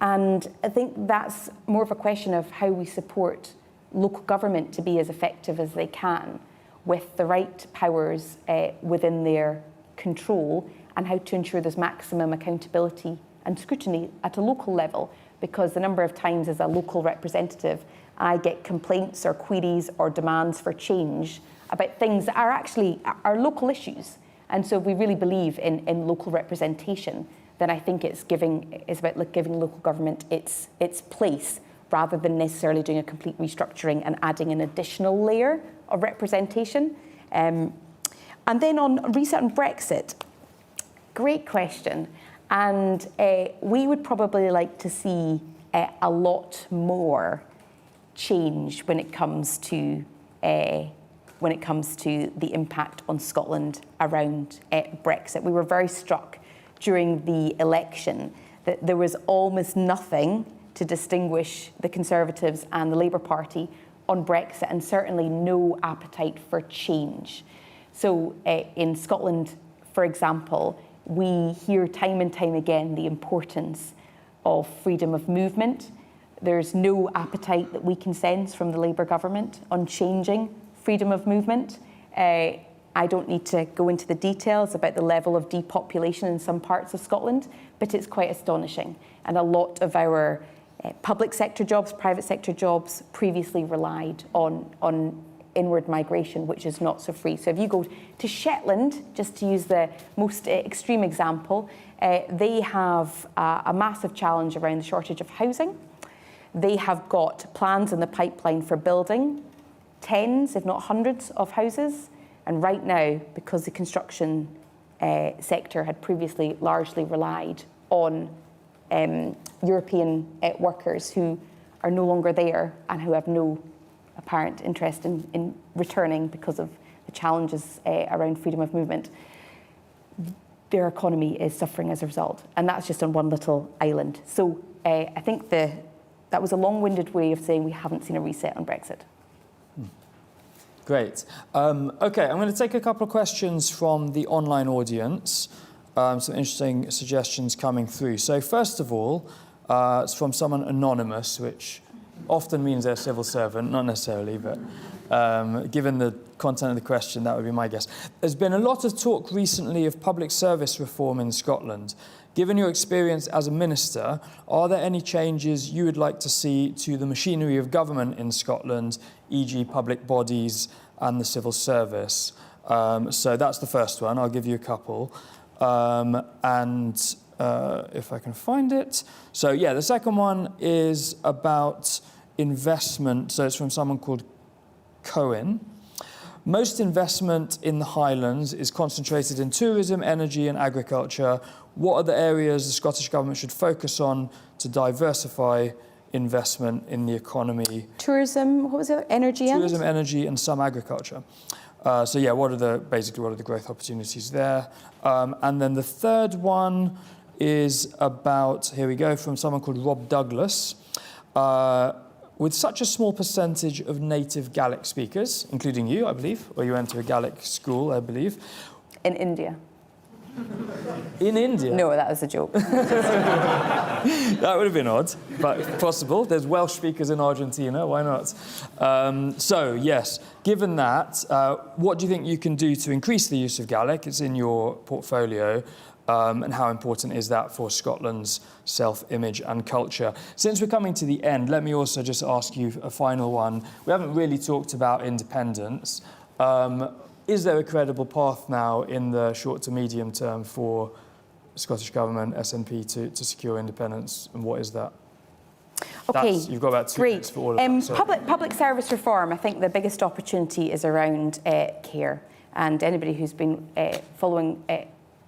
And I think that's more of a question of how we support local government to be as effective as they can with the right powers within their control, and how to ensure there's maximum accountability and scrutiny at a local level, because the number of times as a local representative I get complaints or queries or demands for change about things that are actually our local issues. And so if we really believe in local representation, then I think it's about giving local government its place, rather than necessarily doing a complete restructuring and adding an additional layer of representation. And then on reset and Brexit, great question. And we would probably like to see a lot more change when it comes to the impact on Scotland around Brexit. We were very struck during the election that there was almost nothing to distinguish the Conservatives and the Labour Party on Brexit, and certainly no appetite for change. So in Scotland, for example, we hear time and time again the importance of freedom of movement. There's no appetite that we can sense from the Labour government on changing freedom of movement. I don't need to go into the details about the level of depopulation in some parts of Scotland, but it's quite astonishing. And a lot of our public sector jobs, private sector jobs previously relied on inward migration, which is not so free. So if you go to Shetland, just to use the most extreme example, they have a massive challenge around the shortage of housing. They have got plans in the pipeline for building tens, if not hundreds, of houses. And right now, because the construction sector had previously largely relied on European workers who are no longer there and who have no apparent interest in returning because of the challenges around freedom of movement, their economy is suffering as a result. And that's just on one little island. So I think that was a long-winded way of saying we haven't seen a reset on Brexit. Great. Okay, I'm going to take a couple of questions from the online audience. Some interesting suggestions coming through. So first of all, it's from someone anonymous, which often means they're a civil servant, not necessarily, but given the content of the question, that would be my guess. There's been a lot of talk recently of public service reform in Scotland. Given your experience as a minister, are there any changes you would like to see to the machinery of government in Scotland, e.g. public bodies and the civil service? So that's the first one. I'll give you a couple. If I can find it. So yeah, the second one is about investment. So it's from someone called Cohen. Most investment in the Highlands is concentrated in tourism, energy and agriculture. What are the areas the Scottish Government should focus on to diversify investment in the economy? Tourism, what was it? Energy and? Tourism, energy and some agriculture. So yeah, what are the growth opportunities there? And then the third one is about, here we go, from someone called Rob Douglas. With such a small percentage of native Gaelic speakers, including you, I believe, or you went to a Gaelic school, I believe. In India. In India? No, that was a joke. That would have been odd, but possible. There's Welsh speakers in Argentina, why not? So, yes, given that, what do you think you can do to increase the use of Gaelic? It's in your portfolio. And how important is that for Scotland's self-image and culture? Since we're coming to the end, let me also just ask you a final one. We haven't really talked about independence. Is there a credible path now in the short to medium term for Scottish Government, SNP, to secure independence, and what is that? Okay, you've got about 2 minutes for all of that. So. Public service reform, I think the biggest opportunity is around care. And anybody who's been following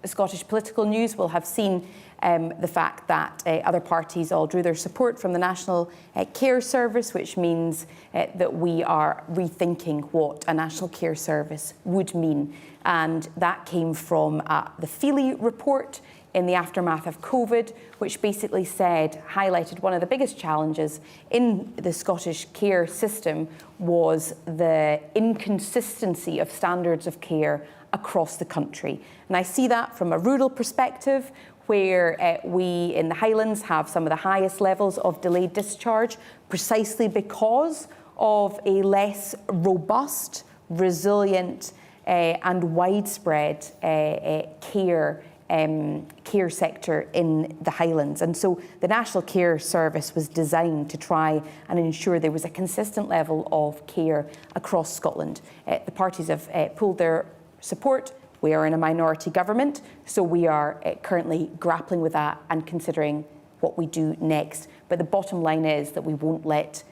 Scottish political news will have seen the fact that other parties all drew their support from the National Care Service, which means that we are rethinking what a National Care Service would mean. And that came from the Feely report in the aftermath of COVID, which basically highlighted one of the biggest challenges in the Scottish care system was the inconsistency of standards of care across the country. And I see that from a rural perspective, where we in the Highlands have some of the highest levels of delayed discharge, precisely because of a less robust, resilient and widespread care sector in the Highlands. And so the National Care Service was designed to try and ensure there was a consistent level of care across Scotland. The parties have pulled their support. We are in a minority government, so we are currently grappling with that and considering what we do next. But the bottom line is that we won't let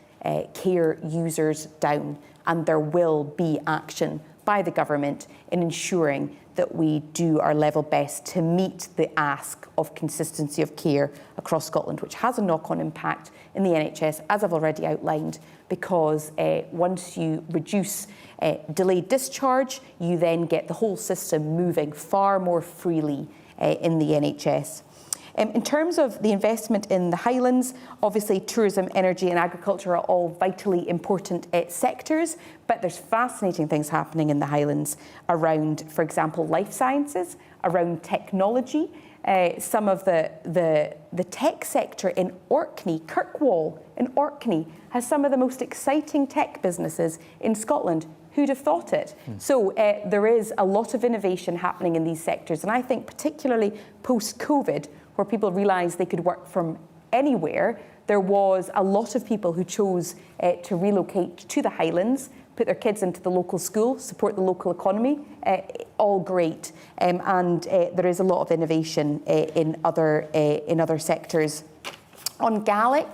care users down, and there will be action by the government in ensuring that we do our level best to meet the ask of consistency of care across Scotland, which has a knock-on impact in the NHS, as I've already outlined, because once you reduce delayed discharge, you then get the whole system moving far more freely in the NHS. In terms of the investment in the Highlands, obviously tourism, energy and agriculture are all vitally important sectors, but there's fascinating things happening in the Highlands around, for example, life sciences, around technology. Some of the tech sector in Orkney, Kirkwall in Orkney, has some of the most exciting tech businesses in Scotland. Who'd have thought it? So there is a lot of innovation happening in these sectors, and I think particularly post-COVID, where people realised they could work from anywhere, there was a lot of people who chose to relocate to the Highlands, put their kids into the local school, support the local economy, all great. And there is a lot of innovation in other sectors. On Gaelic,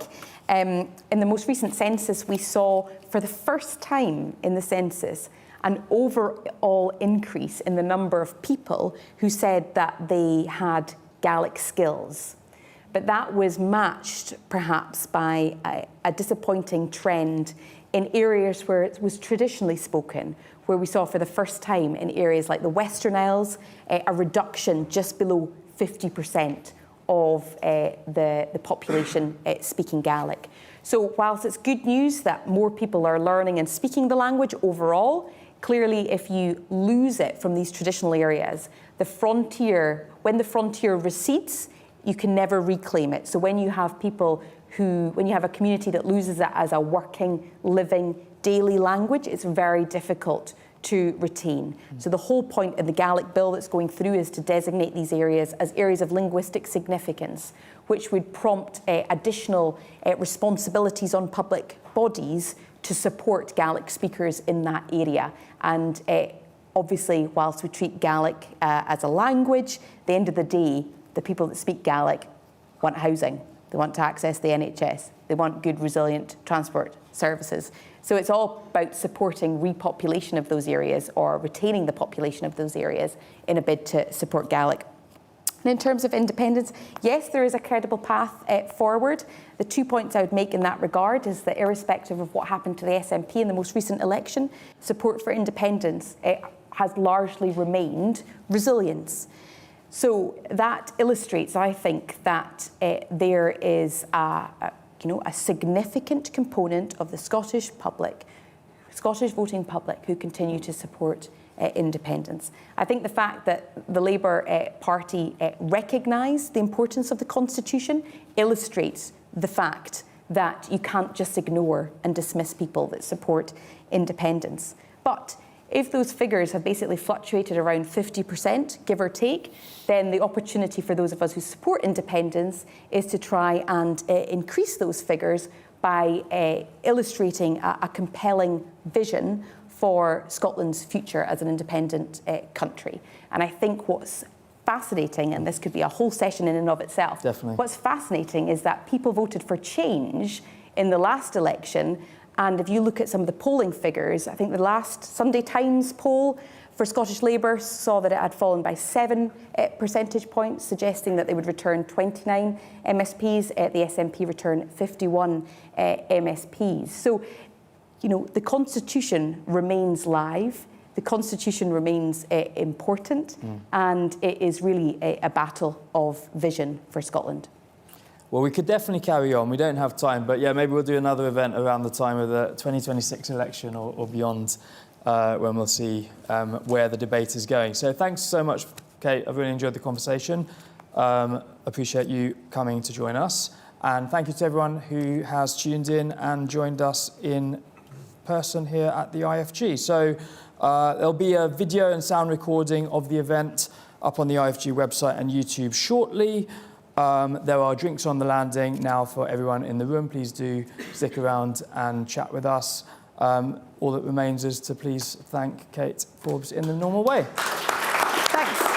in the most recent census, we saw for the first time in the census an overall increase in the number of people who said that they had Gaelic skills. But that was matched perhaps by a disappointing trend in areas where it was traditionally spoken, where we saw for the first time in areas like the Western Isles a reduction just below 50% of the population speaking Gaelic. So whilst it's good news that more people are learning and speaking the language overall, clearly if you lose it from these traditional areas, when the frontier recedes, you can never reclaim it. So when you have when you have a community that loses it as a working, living, daily language, it's very difficult to retain. So the whole point of the Gaelic bill that's going through is to designate these areas as areas of linguistic significance, which would prompt additional responsibilities on public bodies to support Gaelic speakers in that area. And obviously, whilst we treat Gaelic as a language, at the end of the day, the people that speak Gaelic want housing, they want to access the NHS, they want good, resilient transport services. So it's all about supporting repopulation of those areas or retaining the population of those areas in a bid to support Gaelic. And in terms of independence, yes, there is a credible path forward. The 2 points I would make in that regard is that irrespective of what happened to the SNP in the most recent election, support for independence has largely remained resilience. So that illustrates, I think, that there is a significant component of the Scottish voting public who continue to support independence. I think the fact that the Labour Party recognised the importance of the Constitution illustrates the fact that you can't just ignore and dismiss people that support independence. But if those figures have basically fluctuated around 50%, give or take, then the opportunity for those of us who support independence is to try and increase those figures by illustrating a compelling vision for Scotland's future as an independent country. And I think what's fascinating, and this could be a whole session in and of itself, definitely, what's fascinating is that people voted for change in the last election. And if you look at some of the polling figures, I think the last Sunday Times poll for Scottish Labour saw that it had fallen by 7 percentage points, suggesting that they would return 29 MSPs. The SNP returned 51 MSPs. So, the Constitution remains live. The Constitution remains important, and it is really a battle of vision for Scotland. Well, we could definitely carry on. We don't have time, but yeah, maybe we'll do another event around the time of the 2026 election or beyond, when we'll see where the debate is going. So thanks so much, Kate. I've really enjoyed the conversation. Appreciate you coming to join us. And thank you to everyone who has tuned in and joined us in person here at the IFG. So there'll be a video and sound recording of the event up on the IFG website and YouTube shortly. There are drinks on the landing now for everyone in the room. Please do stick around and chat with us. All that remains is to please thank Kate Forbes in the normal way. Thanks.